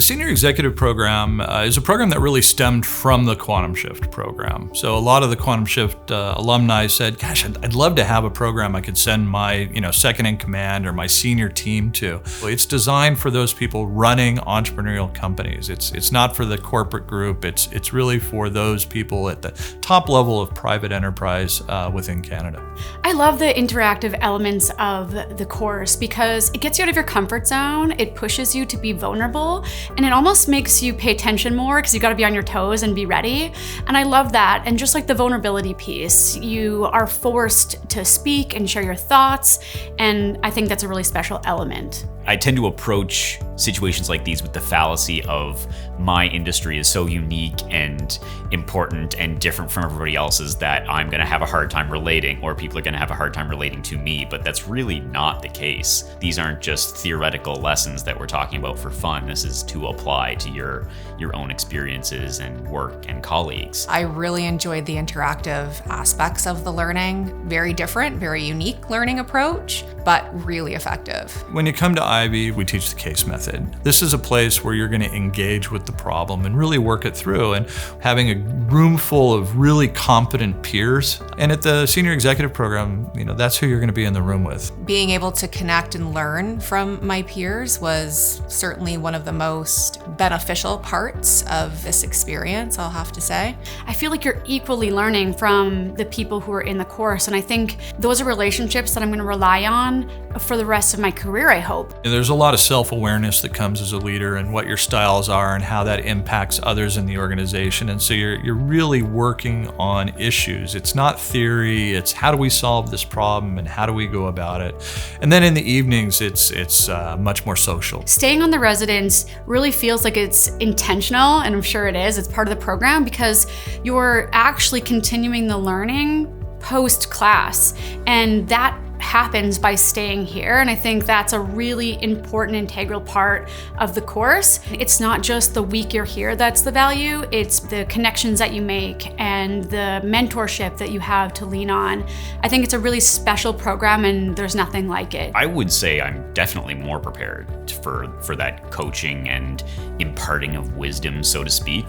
The Senior Executive Program is a program that really stemmed from the QuantumShift program. So a lot of the QuantumShift alumni said, gosh, I'd love to have a program I could send my second in command or my senior team to. It's designed for those people running entrepreneurial companies. It's not for the corporate group. It's really for those people at the top level of private enterprise within Canada. I love the interactive elements of the course because it gets you out of your comfort zone. It pushes you to be vulnerable, and it almost makes you pay attention more because you got to be on your toes and be ready. And I love that. And just like the vulnerability piece, you are forced to speak and share your thoughts. And I think that's a really special element. I tend to approach situations like these with the fallacy of my industry is so unique and important and different from everybody else's that I'm going to have a hard time relating, or people are going to have a hard time relating to me. But that's really not the case. These aren't just theoretical lessons that we're talking about for fun. This is to apply to your own experiences and work and colleagues. I really enjoyed the interactive aspects of the learning. Very different, very unique learning approach, but really effective. When you come to Ivey, we teach the case method. This is a place where you're going to engage with the problem and really work it through, and having a room full of really competent peers. And at the Senior Executive Program, that's who you're going to be in the room with. Being able to connect and learn from my peers was certainly one of the most beneficial parts of this experience, I'll have to say. I feel like you're equally learning from the people who are in the course, and I think those are relationships that I'm going to rely on for the rest of my career, I hope. And there's a lot of self-awareness that comes as a leader and what your styles are and how that impacts others in the organization. And so you're really working on issues. It's not theory, it's how do we solve this problem and how do we go about it. And then in the evenings, it's much more social. Staying on the residence really feels like it's intentional, and I'm sure it is. It's part of the program because you're actually continuing the learning post-class, and that happens by staying here. And I think that's a really important integral part of the course. It's not just the week you're here that's the value, it's the connections that you make and the mentorship that you have to lean on. I think it's a really special program, and there's nothing like it. I would say I'm definitely more prepared for that coaching and imparting of wisdom, so to speak,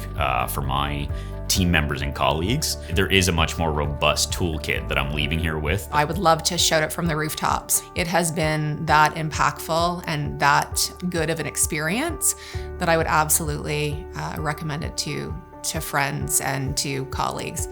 for my team members and colleagues. There is a much more robust toolkit that I'm leaving here with. I would love to shout it from the rooftops. It has been that impactful and that good of an experience that I would absolutely recommend it to friends and to colleagues.